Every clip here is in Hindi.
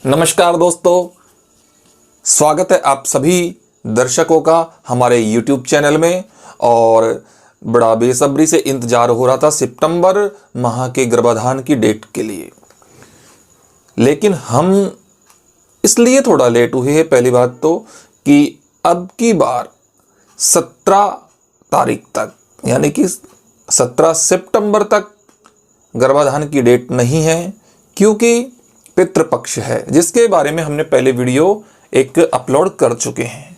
नमस्कार दोस्तों, स्वागत है आप सभी दर्शकों का हमारे YouTube चैनल में। और बड़ा बेसब्री से इंतजार हो रहा था सितंबर माह के गर्भाधान की डेट के लिए, लेकिन हम इसलिए थोड़ा लेट हुए हैं। पहली बात तो कि अब की बार 17 तारीख तक यानी कि 17 सितंबर तक गर्भाधान की डेट नहीं है, क्योंकि पितृपक्ष है, जिसके बारे में हमने पहले वीडियो एक अपलोड कर चुके हैं।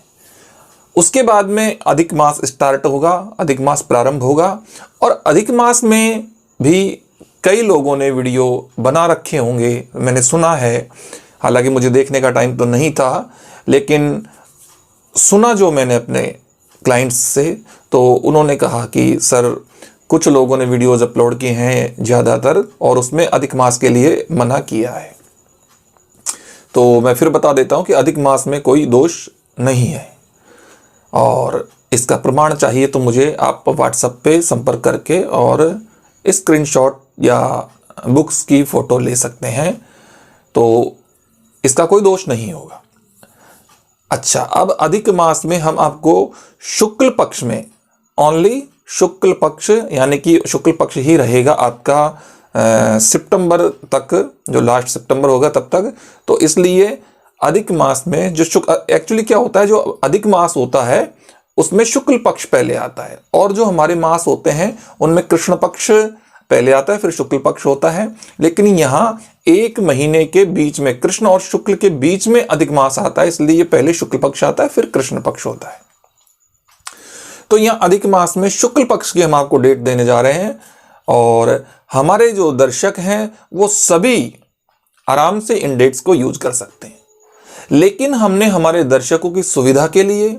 उसके बाद में अधिक मास स्टार्ट होगा, अधिक मास प्रारंभ होगा, और अधिक मास में भी कई लोगों ने वीडियो बना रखे होंगे, मैंने सुना है। हालांकि मुझे देखने का टाइम तो नहीं था, लेकिन सुना जो मैंने अपने क्लाइंट्स से, तो उन्होंने कहा कि सर कुछ लोगों ने वीडियोस अपलोड किए हैं ज़्यादातर, और उसमें अधिक मास के लिए मना किया है। तो मैं फिर बता देता हूं कि अधिक मास में कोई दोष नहीं है, और इसका प्रमाण चाहिए तो मुझे आप व्हाट्सएप पे संपर्क करके और स्क्रीनशॉट या बुक्स की फ़ोटो ले सकते हैं, तो इसका कोई दोष नहीं होगा। अच्छा, अब अधिक मास में हम आपको शुक्ल पक्ष में, ओनली शुक्ल पक्ष यानी कि शुक्ल पक्ष ही रहेगा आपका सितंबर तक, जो लास्ट सितंबर होगा तब तक। तो इसलिए अधिक मास में जो एक्चुअली क्या होता है, जो अधिक मास होता है उसमें शुक्ल पक्ष पहले आता है, और जो हमारे मास होते हैं उनमें कृष्ण पक्ष पहले आता है, फिर शुक्ल पक्ष होता है। लेकिन यहाँ एक महीने के बीच में, कृष्ण और शुक्ल के बीच में अधिक मास आता है, इसलिए पहले शुक्ल पक्ष आता है फिर कृष्ण पक्ष होता है। तो यहाँ अधिक मास में शुक्ल पक्ष की हम आपको डेट देने जा रहे हैं, और हमारे जो दर्शक हैं वो सभी आराम से इन डेट्स को यूज कर सकते हैं। लेकिन हमने हमारे दर्शकों की सुविधा के लिए,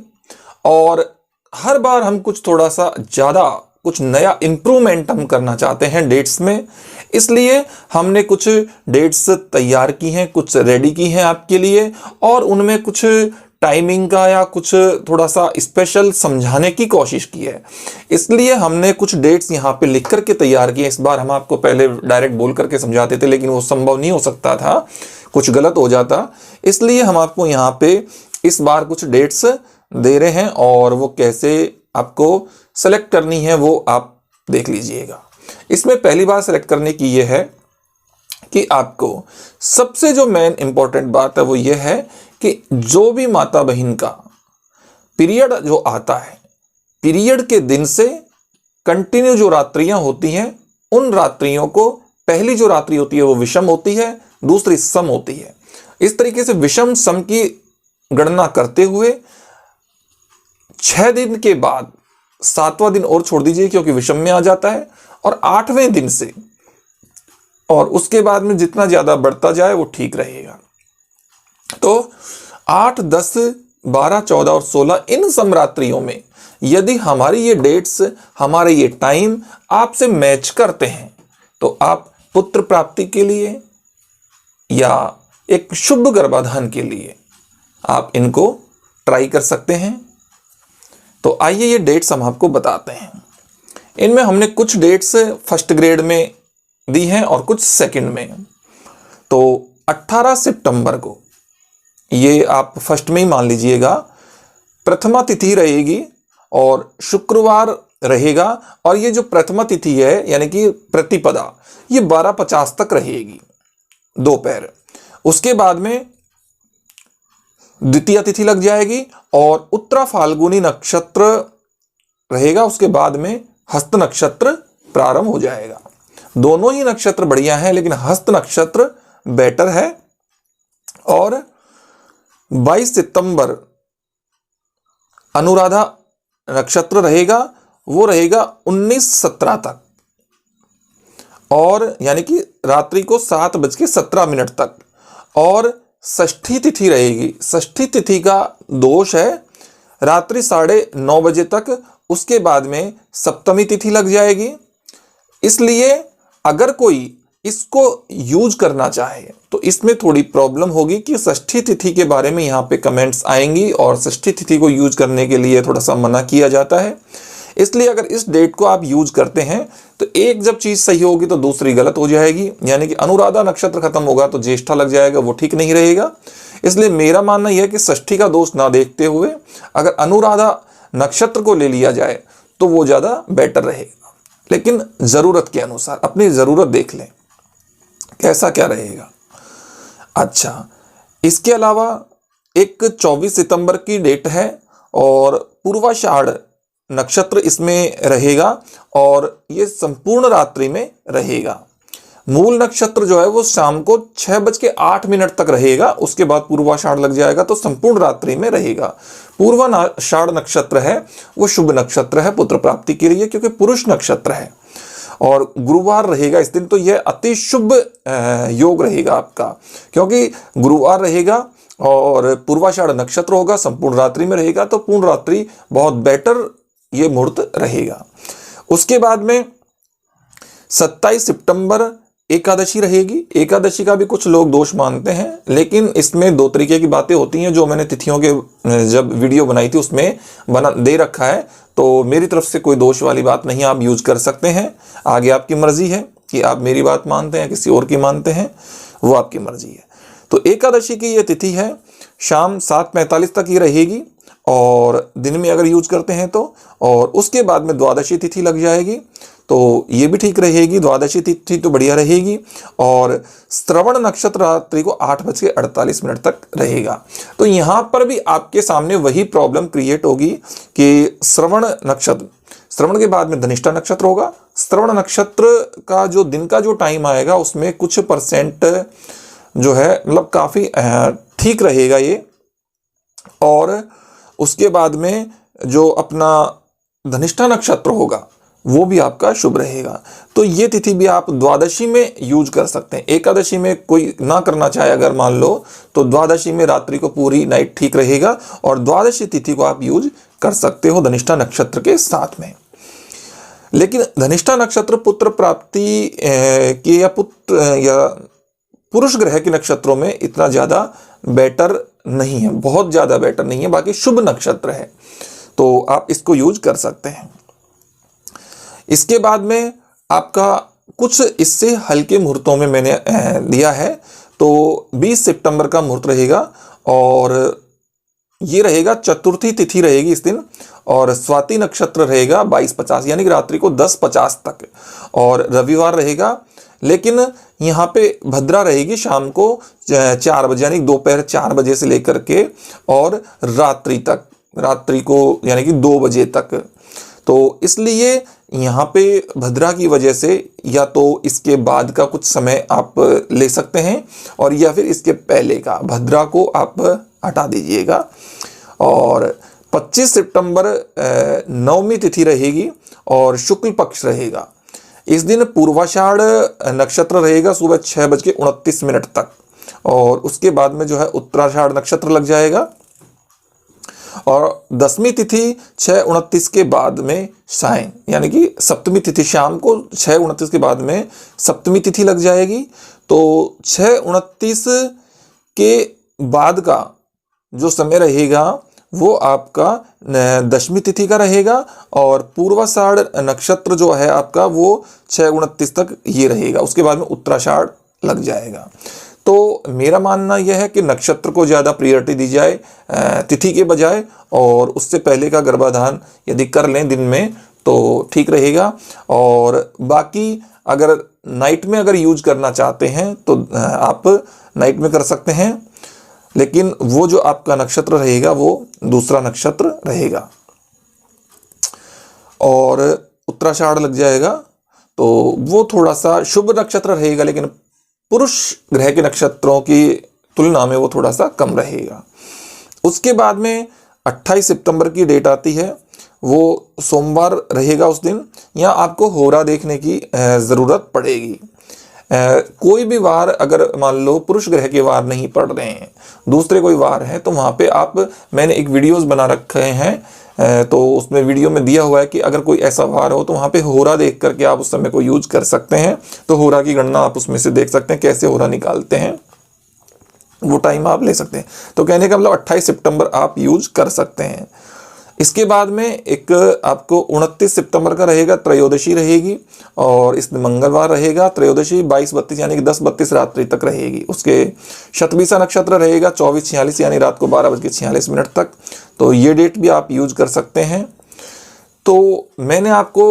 और हर बार हम कुछ थोड़ा सा ज़्यादा कुछ नया इम्प्रूवमेंट हम करना चाहते हैं डेट्स में, इसलिए हमने कुछ डेट्स तैयार की हैं, कुछ रेडी की हैं आपके लिए, और उनमें कुछ टाइमिंग का या कुछ थोड़ा सा स्पेशल समझाने की कोशिश की है। इसलिए हमने कुछ डेट्स यहाँ पे लिख करके तैयार किए। इस बार हम आपको पहले डायरेक्ट बोल करके समझाते थे, लेकिन वो संभव नहीं हो सकता था, कुछ गलत हो जाता। इसलिए हम आपको यहाँ पे इस बार कुछ डेट्स दे रहे हैं, और वो कैसे आपको सेलेक्ट करनी है वो आप देख लीजिएगा। इसमें पहली बार सेलेक्ट करने की ये है कि आपको सबसे जो मेन इंपॉर्टेंट बात है वो ये है कि जो भी माता बहन का पीरियड जो आता है, पीरियड के दिन से कंटिन्यू जो रात्रियां होती हैं, उन रात्रियों को, पहली जो रात्रि होती है वो विषम होती है, दूसरी सम होती है। इस तरीके से विषम सम की गणना करते हुए 6 दिन के बाद 7वां दिन और छोड़ दीजिए, क्योंकि विषम में आ जाता है, और 8वें दिन से, और उसके बाद में जितना ज्यादा बढ़ता जाए वो ठीक रहेगा। तो 8, 10, 12, 14 और 16 इन समरात्रियों में यदि हमारी ये डेट्स, हमारे ये टाइम आपसे मैच करते हैं, तो आप पुत्र प्राप्ति के लिए या एक शुभ गर्भाधान के लिए आप इनको ट्राई कर सकते हैं। तो आइए ये डेट्स हम आपको बताते हैं। इनमें हमने कुछ डेट्स फर्स्ट ग्रेड में दी हैं और कुछ सेकंड में। तो 18 सितंबर को, ये आप फर्स्ट में ही मान लीजिएगा, प्रथमा तिथि रहेगी और शुक्रवार रहेगा, और ये जो प्रथमा तिथि है यानी कि प्रतिपदा, ये 12:50 तक रहेगी दोपहर। उसके बाद में द्वितीय तिथि लग जाएगी और उत्तरा फाल्गुनी नक्षत्र रहेगा। उसके बाद में हस्त नक्षत्र प्रारंभ हो जाएगा। दोनों ही नक्षत्र बढ़िया हैं, लेकिन हस्त नक्षत्र बेटर है। और 22 सितंबर अनुराधा नक्षत्र रहेगा, वो रहेगा 19:17 तक, और यानी कि रात्रि को 7:17 तक। और षष्ठी तिथि रहेगी। षष्ठी तिथि का दोष है रात्रि 9:30 बजे तक, उसके बाद में सप्तमी तिथि लग जाएगी। इसलिए अगर कोई इसको यूज करना चाहे तो इसमें थोड़ी प्रॉब्लम होगी कि षष्ठी तिथि के बारे में यहाँ पे कमेंट्स आएंगी, और षष्ठी तिथि को यूज करने के लिए थोड़ा सा मना किया जाता है। इसलिए अगर इस डेट को आप यूज करते हैं तो एक जब चीज सही होगी तो दूसरी गलत हो जाएगी, यानी कि अनुराधा नक्षत्र खत्म होगा तो ज्येष्ठा लग जाएगा, वो ठीक नहीं रहेगा। इसलिए मेरा मानना यह है कि षष्ठी का दोष ना देखते हुए अगर अनुराधा नक्षत्र को ले लिया जाए तो वो ज्यादा बेटर रहेगा, लेकिन जरूरत के अनुसार अपनी जरूरत देख लें कैसा क्या रहेगा। अच्छा, इसके अलावा एक 24 सितंबर की डेट है और पूर्वाषाढ़ नक्षत्र इसमें रहेगा और ये संपूर्ण रात्रि में रहेगा। मूल नक्षत्र जो है वो शाम को 6:08 तक रहेगा, उसके बाद पूर्वाषाढ़ लग जाएगा तो संपूर्ण रात्रि में रहेगा। पूर्वाषाढ़ नक्षत्र है वो शुभ नक्षत्र है पुत्र प्राप्ति के लिए, क्योंकि पुरुष नक्षत्र है और गुरुवार रहेगा इस दिन, तो यह अति शुभ योग रहेगा आपका, क्योंकि गुरुवार रहेगा और पूर्वाषाढ़ नक्षत्र होगा, संपूर्ण रात्रि में रहेगा, तो पूर्ण रात्रि बहुत बेटर ये मुहूर्त रहेगा। उसके बाद में 27 सितंबर एकादशी रहेगी। एकादशी का भी कुछ लोग दोष मानते हैं, लेकिन इसमें दो तरीके की बातें होती हैं जो मैंने तिथियों के जब वीडियो बनाई थी उसमें बना दे रखा है, तो मेरी तरफ से कोई दोष वाली बात नहीं, आप यूज कर सकते हैं। आगे आपकी मर्जी है कि आप मेरी बात मानते हैं किसी और की मानते हैं, वो आपकी मर्जी है। तो एकादशी की ये तिथि है, शाम 7:45 तक ये रहेगी और दिन में अगर यूज करते हैं तो, और उसके बाद में द्वादशी तिथि लग जाएगी तो ये भी ठीक रहेगी, द्वादशी तिथि तो बढ़िया रहेगी। और श्रवण नक्षत्र रात्रि को 8:48 तक रहेगा। तो यहाँ पर भी आपके सामने वही प्रॉब्लम क्रिएट होगी कि श्रवण नक्षत्र, श्रवण के बाद में धनिष्ठा नक्षत्र होगा। श्रवण नक्षत्र का जो दिन का जो टाइम आएगा उसमें कुछ परसेंट जो है मतलब काफ़ी ठीक रहेगा ये, और उसके बाद में जो अपना धनिष्ठा नक्षत्र होगा वो भी आपका शुभ रहेगा। तो ये तिथि भी आप द्वादशी में यूज कर सकते हैं। एकादशी में कोई ना करना चाहे अगर मान लो तो द्वादशी में रात्रि को पूरी नाइट ठीक रहेगा और द्वादशी तिथि को आप यूज कर सकते हो धनिष्ठा नक्षत्र के साथ में। लेकिन धनिष्ठा नक्षत्र पुत्र प्राप्ति के या पुरुष ग्रह के नक्षत्रों में इतना ज़्यादा बेटर नहीं है, बहुत ज़्यादा बेटर नहीं है, बाकी शुभ नक्षत्र है तो आप इसको यूज कर सकते हैं। इसके बाद में आपका कुछ इससे हल्के मुहूर्तों में मैंने दिया है, तो 20 सितंबर का मुहूर्त रहेगा और ये रहेगा चतुर्थी तिथि रहेगी इस दिन, और स्वाति नक्षत्र रहेगा 22:50 यानी कि रात्रि को 10:50 तक, और रविवार रहेगा। लेकिन यहाँ पे भद्रा रहेगी शाम को 4 बजे यानी दोपहर 4 बजे से लेकर के और रात्रि तक, रात्रि को यानी कि 2 बजे तक। तो इसलिए यहाँ पे भद्रा की वजह से या तो इसके बाद का कुछ समय आप ले सकते हैं और या फिर इसके पहले का, भद्रा को आप हटा दीजिएगा। और 25 सितंबर नवमी तिथि रहेगी और शुक्ल पक्ष रहेगा। इस दिन पूर्वाषाढ़ नक्षत्र रहेगा सुबह 6:29 तक, और उसके बाद में जो है उत्तराषाढ़ नक्षत्र लग जाएगा और दसवीं तिथि 6:29 के बाद में सायं यानी कि सप्तमी तिथि, शाम को 6:29 के बाद में सप्तमी तिथि लग जाएगी। तो 6:29 के बाद का जो समय रहेगा वो आपका दशमी तिथि का रहेगा और पूर्वाषाढ़ नक्षत्र जो है आपका वो 6:29 तक ये रहेगा, उसके बाद में उत्तराषाढ़ लग जाएगा। तो मेरा मानना यह है कि नक्षत्र को ज़्यादा प्रायोरिटी दी जाए तिथि के बजाय, और उससे पहले का गर्भाधान यदि कर लें दिन में तो ठीक रहेगा। और बाकी अगर नाइट में अगर यूज करना चाहते हैं तो आप नाइट में कर सकते हैं, लेकिन वो जो आपका नक्षत्र रहेगा वो दूसरा नक्षत्र रहेगा और उत्तराषाढ़ लग जाएगा तो वो थोड़ा सा शुभ नक्षत्र रहेगा, लेकिन पुरुष ग्रह के नक्षत्रों की तुलना में वो थोड़ा सा कम रहेगा। उसके बाद में 28 सितंबर की डेट आती है, वो सोमवार रहेगा उस दिन। यहाँ आपको होरा देखने की ज़रूरत पड़ेगी। कोई भी वार अगर मान लो पुरुष ग्रह के वार नहीं पड़ रहे हैं, दूसरे कोई वार हैं, तो वहाँ पे आप, मैंने एक वीडियोस बना रखे हैं तो उसमें वीडियो में दिया हुआ है कि अगर कोई ऐसा वार हो तो वहाँ पे होरा देख करके आप उस समय को यूज कर सकते हैं। तो होरा की गणना आप उसमें से देख सकते हैं कैसे होरा निकालते हैं, वो टाइम आप ले सकते हैं। तो कहने का मतलब 28 सितंबर आप यूज कर सकते हैं। इसके बाद में एक आपको 29 सितंबर का रहेगा, त्रयोदशी रहेगी, और इस मंगलवार रहेगा त्रयोदशी 22:32 यानी कि 10:32 रात्रि तक रहेगी। उसके शतभिषा नक्षत्र रहेगा 24:46 यानी रात को 12:46 तक। तो ये डेट भी आप यूज कर सकते हैं। तो मैंने आपको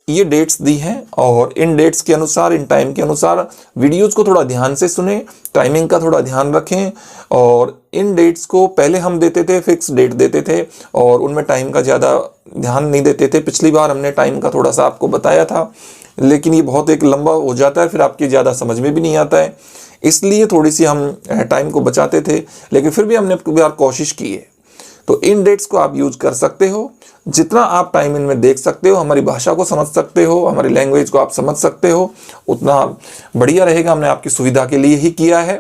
ये डेट्स दी हैं और इन डेट्स के अनुसार, इन टाइम के अनुसार वीडियोज़ को थोड़ा ध्यान से सुने, टाइमिंग का थोड़ा ध्यान रखें। और इन डेट्स को पहले हम देते थे, फिक्स डेट देते थे और उनमें टाइम का ज़्यादा ध्यान नहीं देते थे। पिछली बार हमने टाइम का थोड़ा सा आपको बताया था, लेकिन ये बहुत एक लंबा हो जाता है, फिर आपकी ज़्यादा समझ में भी नहीं आता है, इसलिए थोड़ी सी हम टाइम को बचाते थे, लेकिन फिर भी हमने बार कोशिश की है। तो इन डेट्स को आप यूज कर सकते हो। जितना आप टाइम इनमें देख सकते हो, हमारी भाषा को समझ सकते हो, हमारी लैंग्वेज को आप समझ सकते हो, उतना बढ़िया रहेगा। हमने आपकी सुविधा के लिए ही किया है।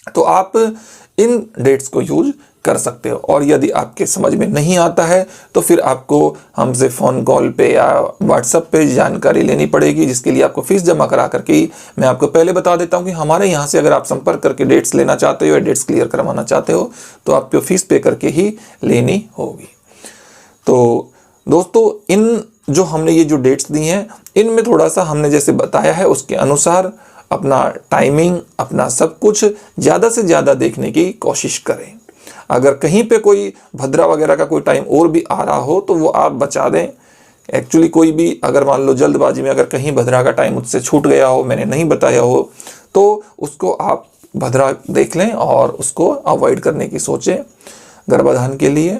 तो आप इन डेट्स को यूज कर सकते हो। और यदि आपके समझ में नहीं आता है तो फिर आपको हमसे फ़ोन कॉल पे या व्हाट्सएप पे जानकारी लेनी पड़ेगी, जिसके लिए आपको फीस जमा करा करके मैं आपको पहले बता देता हूं कि हमारे यहाँ से अगर आप संपर्क करके डेट्स लेना चाहते हो या डेट्स क्लियर करवाना चाहते हो तो आपको फीस पे करके ही लेनी होगी। तो दोस्तों, इन जो हमने ये जो डेट्स दी हैं, इनमें थोड़ा सा हमने जैसे बताया है उसके अनुसार अपना टाइमिंग, अपना सब कुछ ज़्यादा से ज़्यादा देखने की कोशिश करें। अगर कहीं पे कोई भद्रा वगैरह का कोई टाइम और भी आ रहा हो तो वो आप बचा दें। एक्चुअली कोई भी अगर मान लो जल्दबाजी में अगर कहीं भद्रा का टाइम मुझसे छूट गया हो, मैंने नहीं बताया हो, तो उसको आप भद्रा देख लें और उसको अवॉइड करने की सोचें गर्भाधान के लिए।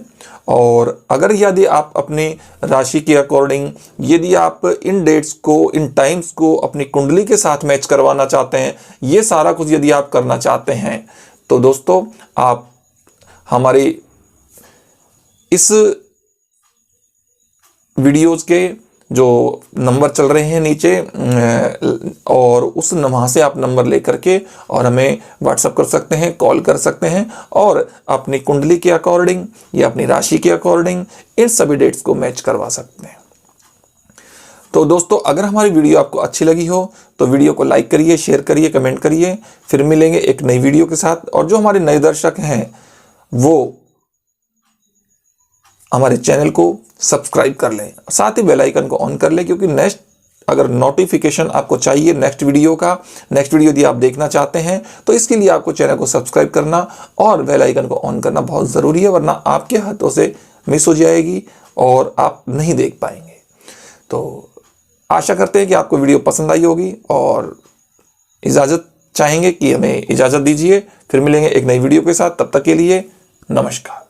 और अगर यदि आप अपनी राशि के अकॉर्डिंग यदि आप इन डेट्स को, इन टाइम्स को अपनी कुंडली के साथ मैच करवाना चाहते हैं, ये सारा कुछ यदि आप करना चाहते हैं, तो दोस्तों आप हमारे इस वीडियोज़ के जो नंबर चल रहे हैं नीचे, और उस वहाँ से आप नंबर लेकर के और हमें व्हाट्सअप कर सकते हैं, कॉल कर सकते हैं और अपनी कुंडली के अकॉर्डिंग या अपनी राशि के अकॉर्डिंग इन सभी डेट्स को मैच करवा सकते हैं। तो दोस्तों, अगर हमारी वीडियो आपको अच्छी लगी हो तो वीडियो को लाइक करिए, शेयर करिए, कमेंट करिए। फिर मिलेंगे एक नई वीडियो के साथ। और जो हमारे नए दर्शक हैं वो हमारे चैनल को सब्सक्राइब कर लें, साथ ही बेल आइकन को ऑन कर लें, क्योंकि नेक्स्ट अगर नोटिफिकेशन आपको चाहिए नेक्स्ट वीडियो का, नेक्स्ट वीडियो यदि आप देखना चाहते हैं तो इसके लिए आपको चैनल को सब्सक्राइब करना और बेल आइकन को ऑन करना बहुत ज़रूरी है, वरना आपके हाथों से मिस हो जाएगी और आप नहीं देख पाएंगे। तो आशा करते हैं कि आपको वीडियो पसंद आई होगी और इजाज़त चाहेंगे कि हमें इजाज़त दीजिए। फिर मिलेंगे एक नई वीडियो के साथ, तब तक के लिए नमस्कार।